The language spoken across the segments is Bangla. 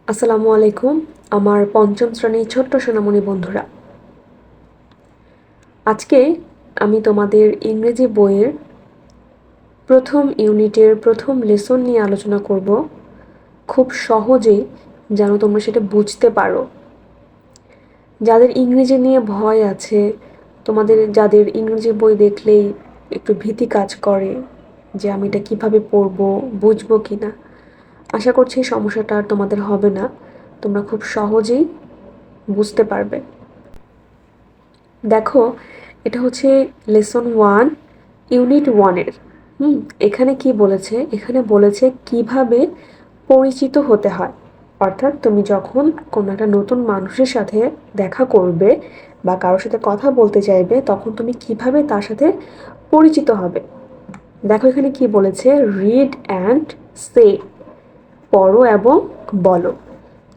আসসালামু আলাইকুম আমার পঞ্চম শ্রেণীর ছোট্ট সোনামণি বন্ধুরা। আজকে আমি তোমাদের ইংরেজি বইয়ের প্রথম ইউনিটের প্রথম লেসন নিয়ে আলোচনা করব, খুব সহজেই যেন তোমরা সেটা বুঝতে পারো। যাদের ইংরেজি নিয়ে ভয় আছে, যাদের ইংরেজি বই দেখলেই একটু ভীতি কাজ করে যে আমি এটা কীভাবে পড়বো, বুঝবো কি না, আশা করছি এই সমস্যাটা আর তোমাদের হবে না। তোমরা খুব সহজেই বুঝতে পারবে। দেখো, এটা হচ্ছে লেসন 1 ইউনিট 1-এর। এখানে কি বলেছে? এখানে বলেছে কিভাবে পরিচিত হতে হয়। অর্থাৎ তুমি যখন কোনো একটা নতুন মানুষের সাথে দেখা করবে বা কারোর সাথে কথা বলতে চাইবে, তখন তুমি কিভাবে তার সাথে পরিচিত হবে। দেখো এখানে কি বলেছে, রিড অ্যান্ড সে, পড়ো এবং বলো।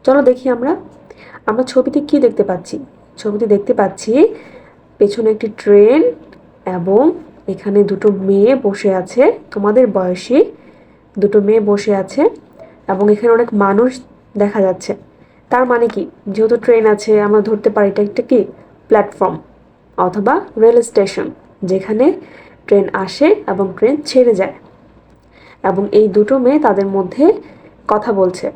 চলো দেখি আমরা ছবিতে কি দেখতে পাচ্ছি। ছবিতে দেখতে পাচ্ছি পেছনে একটি ট্রেন এবং এখানে দুটো মেয়ে বসে আছে, তোমাদের বয়সী দুটো মেয়ে বসে আছে এবং এখানে অনেক মানুষ দেখা যাচ্ছে। তার মানে কি, যেহেতু ট্রেন আছে আমরা ধরতে পারি এটা একটা কি প্ল্যাটফর্ম অথবা রেল স্টেশন, যেখানে ট্রেন আসে এবং ট্রেন ছেড়ে যায়। এবং এই দুটো মেয়ে তাদের মধ্যে কথা বলছে।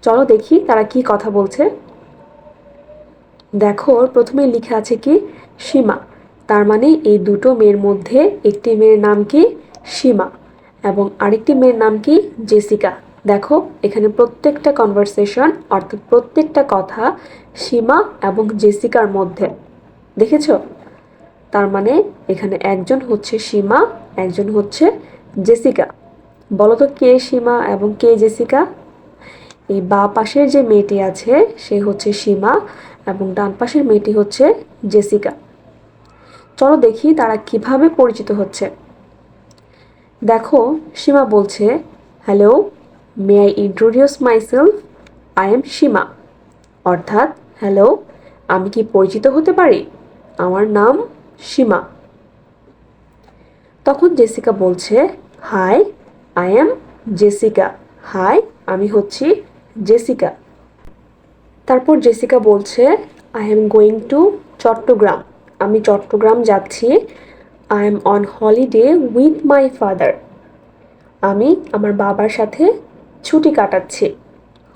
চলো দেখি তারা কি কথা বলছে। দেখো প্রথমে লিখে আছে কি সীমা, তার মানে এই দুটো মেয়ের মধ্যে একটি মেয়ের নাম কি সীমা এবং আরেকটি মেয়ের নাম কি জেসিকা। দেখো এখানে প্রত্যেকটা কনভারসেশন অর্থাৎ প্রত্যেকটা কথা সীমা এবং জেসিকার মধ্যে, দেখেছো? তার মানে এখানে একজন হচ্ছে সীমা, একজন হচ্ছে জেসিকা। বলো তো কে সীমা এবং কে জেসিকা? এই বাঁ পাশের যে মেয়েটি আছে সে হচ্ছে সীমা এবং ডান পাশের মেয়েটি হচ্ছে জেসিকা। চলো দেখি তারা কিভাবে পরিচিত হচ্ছে। দেখো সীমা বলছে, hello, may I introduce myself, I am Seema. অর্থাৎ হ্যালো, আমি কি পরিচিত হতে পারি? আমার নাম সীমা। তখন জেসিকা বলছে, hi, I am Jessica. Hi, আমি হচ্ছি জেসিকা। তারপর জেসিকা বলছে, I am going to Chittagong. আমি চট্টগ্রাম যাচ্ছি। I am on holiday with my father. আমি আমার বাবার সাথে ছুটি কাটাচ্ছি।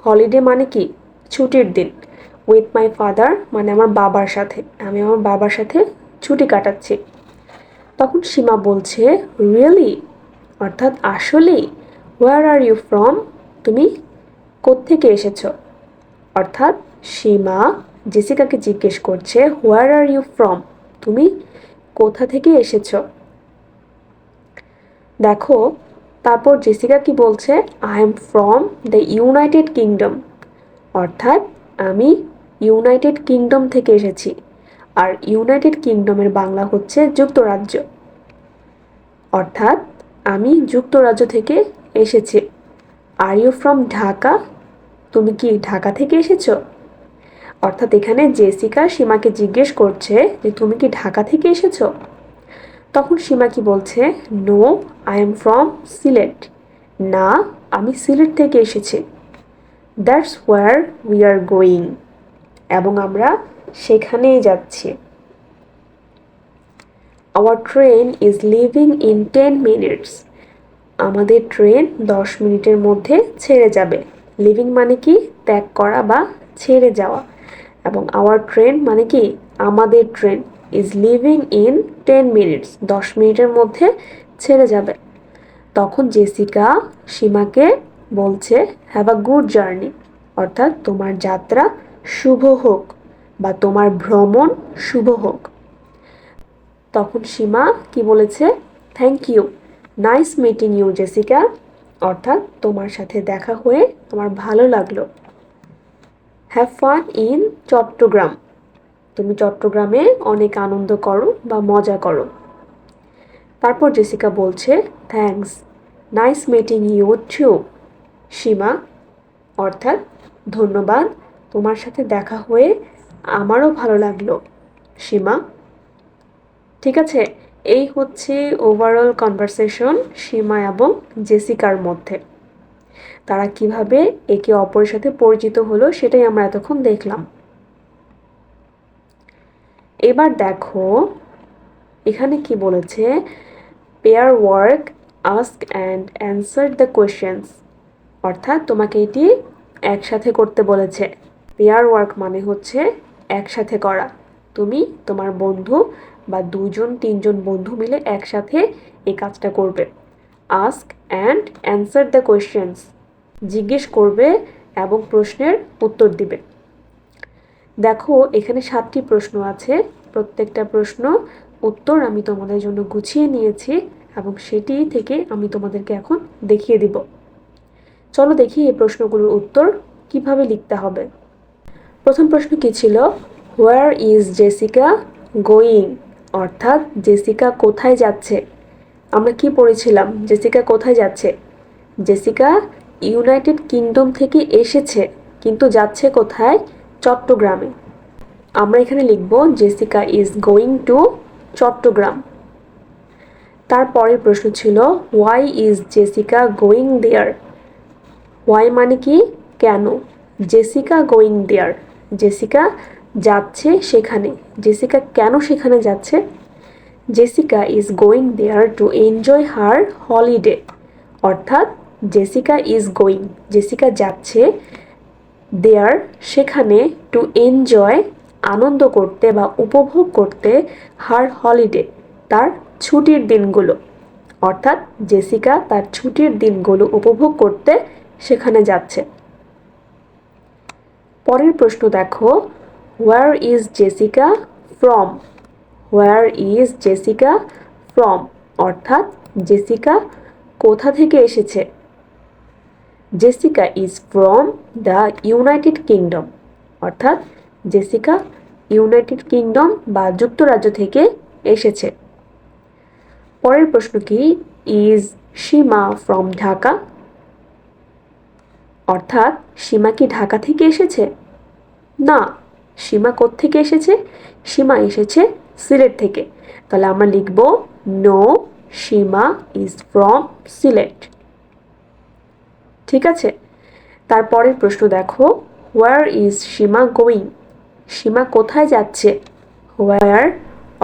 হলিডে মানে কি ছুটির দিন। উইথ মাই ফাদার মানে আমার বাবার সাথে, আমি আমার বাবার সাথে ছুটি কাটাচ্ছি। তখন সীমা বলছে, রিয়েলি, অর্থাৎ আসলেই। হোয়ার আর ইউ ফ্রম, তুমি কোত্থেকে এসেছো? অর্থাৎ সীমা জেসিকাকে জিজ্ঞেস করছে, হোয়ার আর ইউ ফ্রম, তুমি কোথা থেকে এসেছো? দেখো তারপর জেসিকা কি বলছে, I am from the United kingdom. অর্থাৎ আমি ইউনাইটেড কিংডম থেকে এসেছি। আর ইউনাইটেড কিংডমের বাংলা হচ্ছে যুক্তরাজ্য। অর্থাৎ আমি যুক্তরাজ্য থেকে এসেছি। আর ইউ ফ্রম ঢাকা, তুমি কি ঢাকা থেকে এসেছো? অর্থাৎ এখানে জেসিকা সীমাকে জিজ্ঞেস করছে যে তুমি কি ঢাকা থেকে এসেছো? তখন সীমা কি বলছে, no, I am from Sylhet. না, আমি সিলেট থেকে এসেছি। That's where we are going, এবং আমরা সেখানেই যাচ্ছি। Our train is leaving in 10 minutes. আমাদের ট্রেন 10 মিনিটের মধ্যে ছেড়ে যাবে। লিভিং মানে কি ত্যাগ করা বা ছেড়ে যাওয়া, এবং আওয়ার ট্রেন মানে কি আমাদের train is leaving in 10 minutes, 10 মিনিটের মধ্যে ছেড়ে যাবে। তখন জেসিকা সীমাকে বলছে, হ্যাভ আ গুড জার্নি, অর্থাৎ তোমার যাত্রা শুভ হোক বা তোমার ভ্রমণ শুভ হোক। তখন সীমা কি বলেছে, thank you, nice meeting you Jessica, অর্থাৎ তোমার সাথে দেখা হয়ে আমার ভালো লাগলো। হ্যাভ ফান ইন চট্টগ্রাম, তুমি চট্টগ্রামে অনেক আনন্দ করো বা মজা করো। তারপর জেসিকা বলছে, thanks, nice meeting you too Seema, অর্থাৎ ধন্যবাদ, তোমার সাথে দেখা হয়ে আমারও ভালো লাগলো সীমা। ঠিক আছে, এই হচ্ছে ওভারঅল কনভারসেশন সীমা এবং জেসিকার মধ্যে। তারা কিভাবে একে অপরের সাথে পরিচিত হলো সেটাই আমরা এতক্ষণ দেখলাম। এবার দেখো এখানে কি বলেছে, pair work, ask and answer the questions, অর্থাৎ তোমাকে এটি একসাথে করতে বলেছে। পেয়ার ওয়ার্ক মানে হচ্ছে একসাথে করা। তুমি তোমার বন্ধু বা 2-3 বন্ধু মিলে একসাথে এই কাজটা করবে। Ask and answer the questions, জিজ্ঞেস করবে এবং প্রশ্নের উত্তর দিবে। দেখো এখানে 7টি প্রশ্ন আছে, প্রত্যেকটা প্রশ্ন উত্তর আমি তোমাদের জন্য গুছিয়ে নিয়েছি এবং সেটি থেকে আমি তোমাদেরকে এখন দেখিয়ে দিব। চলো দেখি এই প্রশ্নগুলোর উত্তর কিভাবে লিখতে হবে। প্রথম প্রশ্ন কি ছিল, হোয়ার ইজ জেসিকা গোয়িং, অর্থাৎ জেসিকা কোথায় যাচ্ছে। আমরা কি পড়েছিলাম, জেসিকা কোথায় যাচ্ছে? জেসিকা ইউনাইটেড কিংডম থেকে এসেছে কিন্তু যাচ্ছে কোথায়? চট্টগ্রামে। আমরা এখানে লিখব Jessica is going to Chittagong. তারপরের প্রশ্ন ছিল, why is Jessica going there. Why মানে কি? কেন? জেসিকা গোয়িং দেয়ার, জেসিকা যাচ্ছে সেখানে। জেসিকা কেন সেখানে যাচ্ছে? Jessica is going there to enjoy her holiday, অর্থাৎ জেসিকা ইজ গোয়িং, জেসিকা যাচ্ছে, দেয়ার সেখানে, টু এনজয় আনন্দ করতে বা উপভোগ করতে, হার হলিডে তার ছুটির দিনগুলো, অর্থাৎ জেসিকা তার ছুটির দিনগুলো উপভোগ করতে সেখানে যাচ্ছে। পরের প্রশ্ন দেখো, where is Jessica from. Where is Jessica from, অর্থাৎ জেসিকা কোথা থেকে এসেছে। Jessica is from the United kingdom, অর্থাৎ জেসিকা ইউনাইটেড কিংডম বা যুক্তরাজ্য থেকে এসেছে। পরের প্রশ্ন কি, ইজ সীমা ফ্রম ঢাকা, অর্থাৎ সীমা কি ঢাকা থেকে এসেছে? না, সীমা কোত্থেকে এসেছে? সীমা এসেছে সিলেট থেকে। তাহলে আমরা লিখব no, Seema is from Sylhet. ঠিক আছে, তারপরের প্রশ্ন দেখো, where is Seema going. Seema কোথায় যাচ্ছে? হোয়ার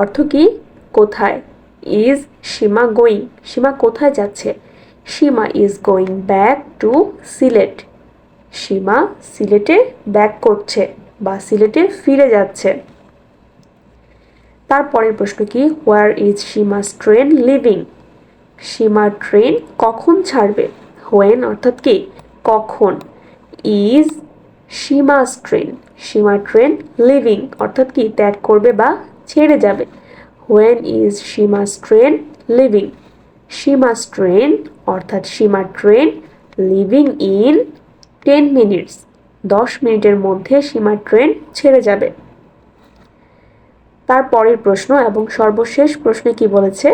অর্থ কি? কোথায়। ইজ সীমা গোয়িং, সীমা কোথায় যাচ্ছে? Seema is going back to Sylhet, Seema সিলেটে ব্যাক করছে বা সিলেটে ফিরে যাচ্ছে। তারপরের প্রশ্ন কি, where is Seema's train leaving. সীমার ট্রেন কখন ছাড়বে? হোয়েন অর্থাৎ কি? কখন। ইজ সীমাস ট্রেন, সীমার ট্রেন লিভিং অর্থাৎ কি? ত্যাগ করবে বা ছেড়ে যাবে। When is Seema's train leaving. Seema's train অর্থাৎ সীমার ট্রেন লিভিং ইন 10 মিনিটস, 10 মিনিটের মধ্যে সীমার ট্রেন ছেড়ে যাবে। তারপরের প্রশ্ন এবং সর্বশেষ প্রশ্নে কি বলেছে,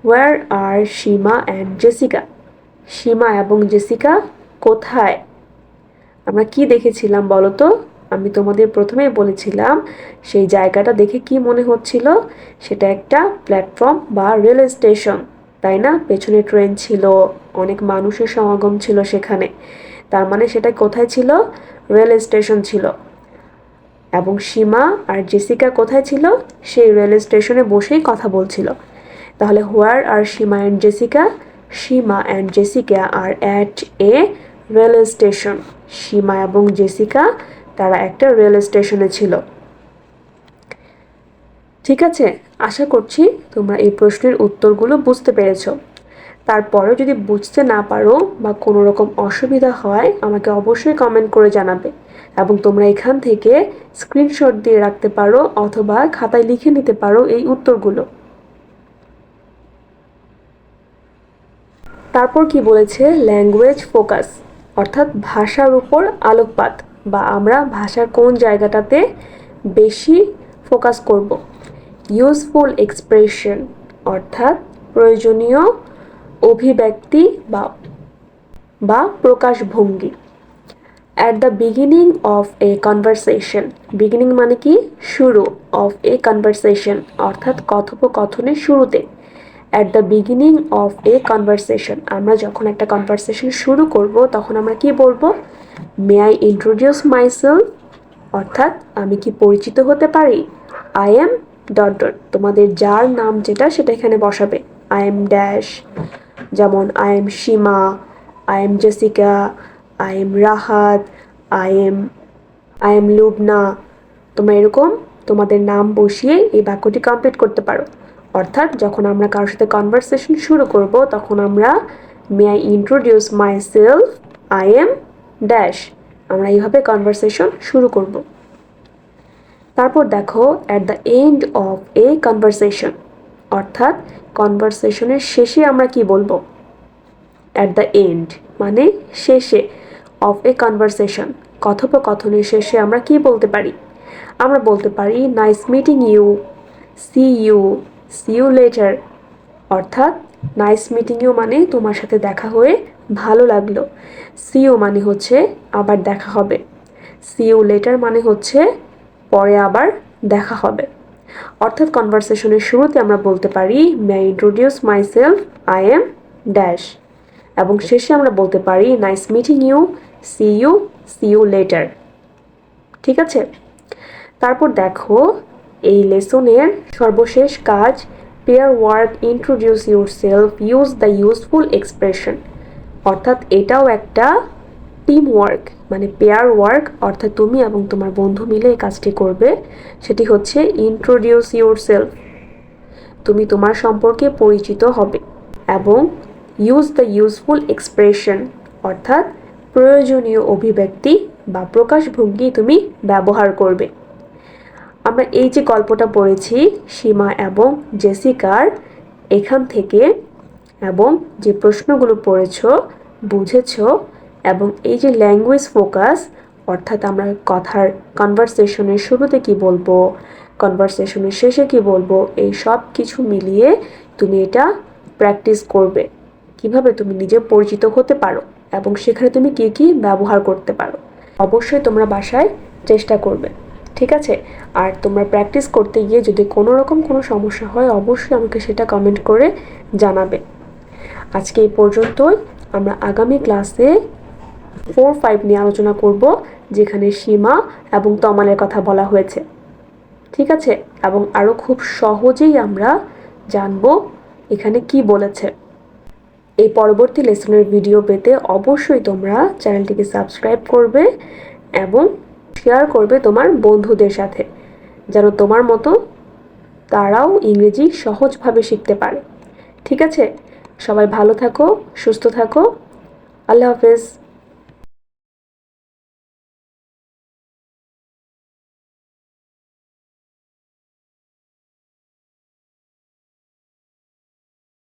হোয়ার আর সীমা অ্যান্ড জেসিকা। সীমা এবং জেসিকা কোথায়? আমরা কি দেখেছিলাম বলো তো? আমি তোমাদের প্রথমেই বলেছিলাম সেই জায়গাটা দেখে কি মনে হচ্ছিল, সেটা একটা প্ল্যাটফর্ম বা রেল স্টেশন, তাই না? পেছনে ট্রেন ছিল, অনেক মানুষের সমাগম ছিল সেখানে, তার মানে সেটা কোথায় ছিল? রেল স্টেশন ছিল। এবং সীমা আর জেসিকা কোথায় ছিল? সেই রেল স্টেশনে বসেই কথা বলছিল। তাহলে where are Seema and Jessica, Seema and Jessica are at a rail station. Seema এবং জেসিকা তারা একটা রেল স্টেশনে ছিল। ঠিক আছে, আশা করছি তোমরা এই প্রশ্নের উত্তরগুলো বুঝতে পেরেছো। তারপরেও যদি বুঝতে না পারো বা কোনো রকম অসুবিধা হয় আমাকে অবশ্যই কমেন্ট করে জানাবে এবং তোমরা এখান থেকে স্ক্রিনশট দিয়ে রাখতে পারো অথবা খাতায় লিখে নিতে পারো এই উত্তরগুলো। তারপর কি বলেছে, ল্যাঙ্গুয়েজ ফোকাস, অর্থাৎ ভাষার উপর আলোকপাত বা আমরা ভাষার কোন জায়গাটাতে বেশি ফোকাস করব। ইউজফুল এক্সপ্রেশন, অর্থাৎ প্রয়োজনীয় অভিব্যক্তি বা প্রকাশভঙ্গি। At the beginning of a conversation, beginning মানে কি? শুরু, অফ এ কনভারসেশন অর্থাৎ কথোপকথনের শুরুতে। At the beginning of a conversation, আমরা যখন একটা কনভারসেশন শুরু করব তখন আমরা কি বলবো? মে আই ইন্ট্রোডিউস মাইসেলফ, অর্থাৎ আমি কি পরিচিত হতে পারি? আই এম ডট ডট, তোমাদের যার নাম যেটা সেটা এখানে বসাবে। আই এম ড্যাশ, যেমন I am Seema, I am Jessica, I am Rahat, I am Lubna. তোমরা এরকম তোমাদের নাম বসিয়ে এই বাক্যটি কমপ্লিট করতে পারো। অর্থাৎ যখন আমরা কারোর সাথে কনভারসেশন শুরু করব তখন আমরা মে I introduce myself, I am dash, আমরা এইভাবে কনভারসেশন শুরু করব। তারপর দেখো at the end of a conversation, অর্থাৎ কনভারসেশনের শেষে আমরা কি বলবো? অ্যাট দ্য এন্ড মানে শেষে, অফ এ কনভারসেশন কথোপকথনের শেষে আমরা কি বলতে পারি? আমরা বলতে পারি nice meeting you, see you later. অর্থাৎ নাইস মিটিং ইউ মানে তোমার সাথে দেখা হয়ে ভালো লাগলো, সি ইউ মানে হচ্ছে আবার দেখা হবে, সি ইউ লেটার মানে হচ্ছে পরে আবার দেখা হবে। অর্থাৎ কনভারসেশনের শুরুতে আমরা বলতে পারি may I introduce myself, I am dash, এবং শেষে আমরা বলতে পারি nice meeting you, see you later. ঠিক আছে? তারপর দেখো এই লেসনের সর্বশেষ কাজ, pair work, introduce yourself, use the useful expression. অর্থাৎ এটাও একটা টিম ওয়ার্ক, মানে পেয়ার ওয়ার্ক, অর্থাৎ তুমি এবং তোমার বন্ধু মিলে এই কাজটি করবে। সেটি হচ্ছে ইন্ট্রোডিউস ইউর সেলফ, তুমি তোমার সম্পর্কে পরিচিত হবে, এবং ইউজ দ্য ইউজফুল এক্সপ্রেশন, অর্থাৎ প্রয়োজনীয় অভিব্যক্তি বা প্রকাশভঙ্গি তুমি ব্যবহার করবে। আমরা এই যে গল্পটা পড়েছি সীমা এবং জেসিকার, এখান থেকে এবং যে প্রশ্নগুলো পড়েছ, বুঝেছ, এবং এই যে ল্যাঙ্গুয়েজ ফোকাস, অর্থাৎ আমরা কথার কনভারসেশনের শুরুতে কি বলবো, কনভারসেশনের শেষে কি বলবো, এই সব কিছু মিলিয়ে তুমি এটা প্র্যাকটিস করবে, কিভাবে তুমি নিজে পরিচিত হতে পারো এবং সেখানে তুমি কি কি ব্যবহার করতে পারো। অবশ্যই তোমরা বাসায় চেষ্টা করবে, ঠিক আছে? আর তোমরা প্র্যাকটিস করতে গিয়ে যদি কোনো রকম কোনো সমস্যা হয় অবশ্যই আমাকে সেটা কমেন্ট করে জানাবে। আজকে এই পর্যন্তই। আমরা আগামী ক্লাসে 4-5 নিয়ে আলোচনা করব, যেখানে সীমা এবং তমালের কথা বলা হয়েছে, ঠিক আছে? এবং আরও খুব সহজেই আমরা জানবো এখানে কি বলেছে। এই পরবর্তী লেসনের ভিডিও পেতে অবশ্যই তোমরা চ্যানেলটিকে সাবস্ক্রাইব করবে এবং শেয়ার করবে তোমার বন্ধুদের সাথে, যেন তোমার মতো তারাও ইংরেজি সহজভাবে শিখতে পারে। ঠিক আছে? সবাই ভালো থাকো, সুস্থ থাকো। আল্লাহ হাফেজ।